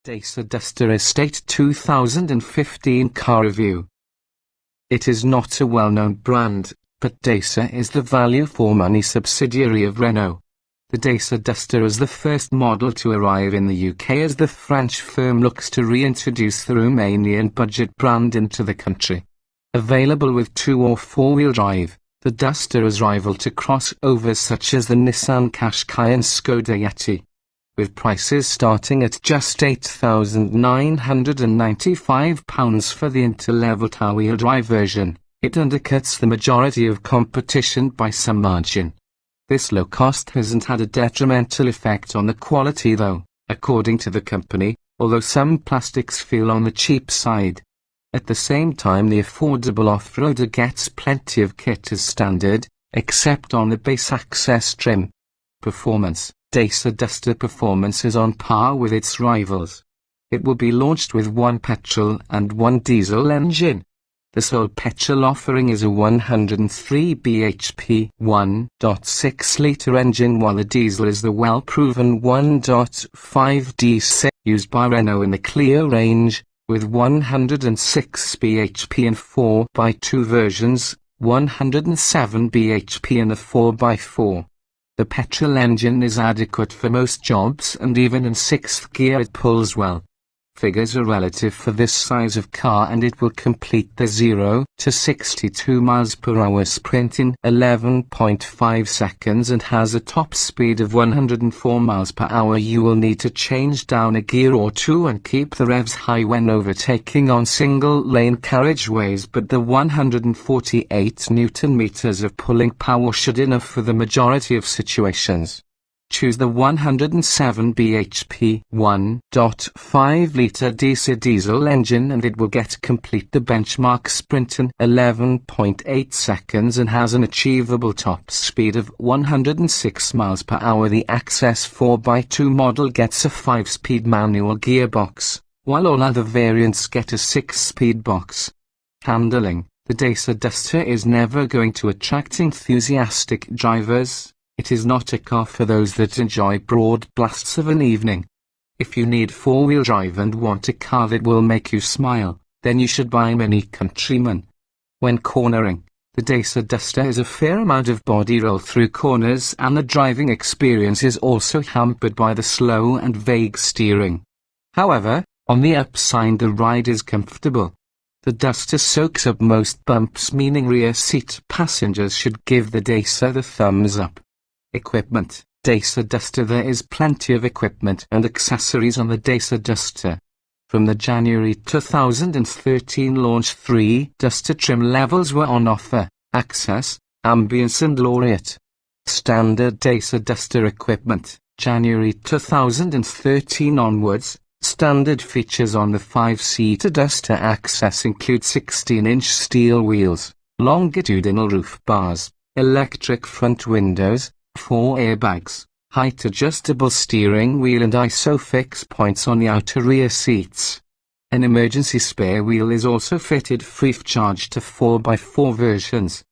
Dacia Duster Estate 2015 Car Review. It is not a well-known brand, but Dacia is the value-for-money subsidiary of Renault. The Dacia Duster is the first model to arrive in the UK as the French firm looks to reintroduce the Romanian budget brand into the country. Available with 2- or 4-wheel drive, the Duster is rival to crossovers such as the Nissan Qashqai and Skoda Yeti. With prices starting at just £8,995 for the inter-level two-wheel drive version, it undercuts the majority of competition by some margin. This low cost hasn't had a detrimental effect on the quality though, according to the company, although some plastics feel on the cheap side. At the same time, the affordable off-roader gets plenty of kit as standard, except on the base access trim. Performance. Dacia Duster performance is on par with its rivals. It will be launched with one petrol and one diesel engine. The sole petrol offering is a 103 bhp 1.6-litre engine, while the diesel is the well-proven 1.5 diesel used by Renault in the Clio range, with 106 bhp and 4x2 versions, 107 bhp and a 4x4. The petrol engine is adequate for most jobs, and even in 6th gear it pulls well. Figures are relative for this size of car, and it will complete the 0 to 62 miles per hour sprint in 11.5 seconds and has a top speed of 104 miles per hour. You will need to change down a gear or two and keep the revs high when overtaking on single-lane carriageways, but the 148 Nm of pulling power should be enough for the majority of situations. Choose the 107 bhp 1.5-litre Dacia diesel engine and it will complete the benchmark sprint in 11.8 seconds and has an achievable top speed of 106 miles per hour. The Access 4x2 model gets a 5-speed manual gearbox, while all other variants get a 6-speed box. Handling. The Dacia Duster is never going to attract enthusiastic drivers. It is not a car for those that enjoy broad blasts of an evening. If you need 4-wheel drive and want a car that will make you smile, then you should buy Mini Countryman. When cornering, the Dacia Duster has a fair amount of body roll through corners, and the driving experience is also hampered by the slow and vague steering. However, on the upside, the ride is comfortable. The Duster soaks up most bumps, meaning rear seat passengers should give the Dacia the thumbs up. Equipment. Dacia Duster. There is plenty of equipment and accessories on the Dacia Duster. From the January 2013 launch, 3 Duster trim levels were on offer: Access, Ambience and Laureate. Standard Dacia Duster equipment. January 2013 onwards, standard features on the 5-seater Duster Access include 16-inch steel wheels, longitudinal roof bars, electric front windows, 4 airbags, height-adjustable steering wheel and ISOFIX points on the outer rear seats. An emergency spare wheel is also fitted free of charge to 4x4 versions.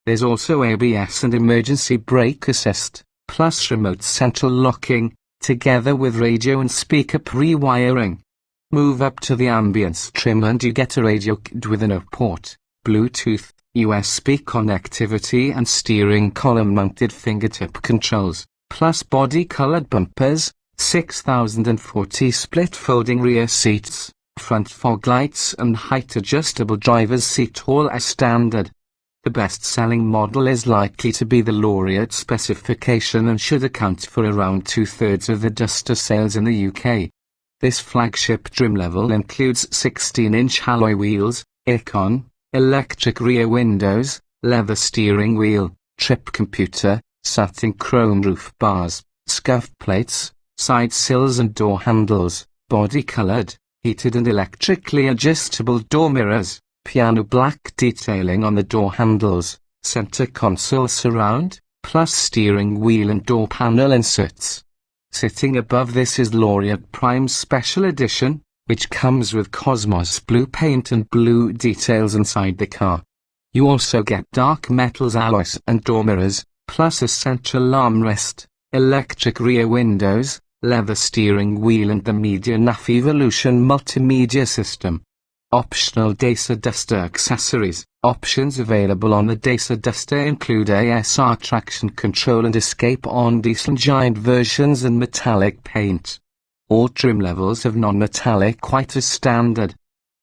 There's also ABS and emergency brake assist, plus remote central locking, together with radio and speaker pre-wiring. Move up to the Ambience trim and you get a radio kit with an out-port, Bluetooth, USB connectivity and steering column-mounted fingertip controls, plus body-colored bumpers, 6040 split-folding rear seats, front fog lights and height-adjustable driver's seat, all as standard. The best-selling model is likely to be the Laureate specification and should account for around 2/3 of the Duster sales in the UK. This flagship trim level includes 16-inch alloy wheels, aircon, electric rear windows, leather steering wheel, trip computer, satin chrome roof bars, scuff plates, side sills and door handles, body-colored, heated and electrically adjustable door mirrors, piano black detailing on the door handles, center console surround, plus steering wheel and door panel inserts. Sitting above this is Laureate Prime Special Edition, which comes with Cosmos blue paint and blue details inside the car. You also get dark metals alloys and door mirrors, plus a central armrest, electric rear windows, leather steering wheel and the Media Nav Evolution multimedia system. Optional Dacia Duster accessories. Options available on the Dacia Duster include ASR traction control and escape on diesel giant versions and metallic paint. All trim levels have non-metallic white as standard.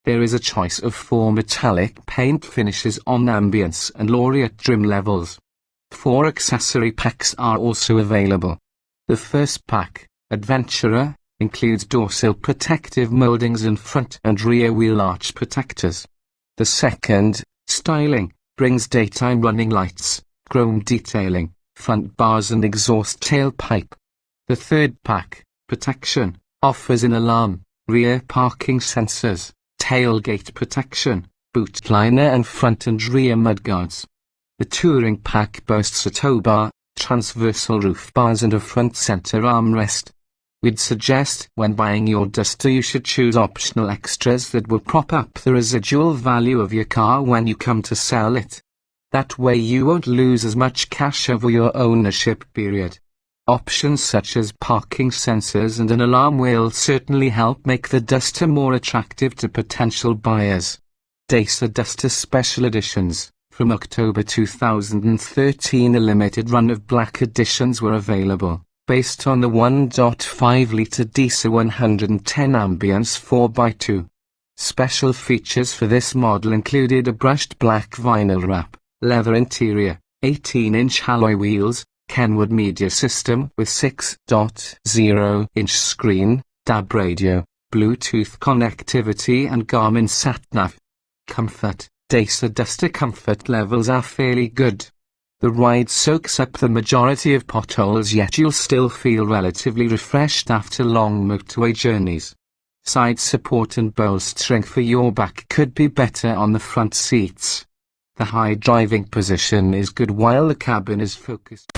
There is a choice of 4 metallic paint finishes on Ambience and Laureate trim levels. 4 accessory packs are also available. The first pack, Adventurer, includes dorsal protective moldings and front and rear wheel arch protectors. The second, Styling, brings daytime running lights, chrome detailing, front bars and exhaust tailpipe. The third pack, Protection, offers an alarm, rear parking sensors, tailgate protection, boot liner and front and rear mudguards. The Touring pack boasts a tow bar, transversal roof bars and a front center armrest. We'd suggest when buying your Duster you should choose optional extras that will prop up the residual value of your car when you come to sell it. That way you won't lose as much cash over your ownership period. Options such as parking sensors and an alarm will certainly help make the Duster more attractive to potential buyers. Dacia Duster Special Editions. From October 2013 a limited run of black editions were available, based on the 1.5-litre Dacia 110 Ambience 4x2. Special features for this model included a brushed black vinyl wrap, leather interior, 18-inch alloy wheels, Kenwood media system with 6.0-inch screen, DAB radio, Bluetooth connectivity and Garmin sat-nav. Comfort. Dacia Duster comfort levels are fairly good. The ride soaks up the majority of potholes, yet you'll still feel relatively refreshed after long motorway journeys. Side support and bolstering for your back could be better on the front seats. The high driving position is good while the cabin is focused.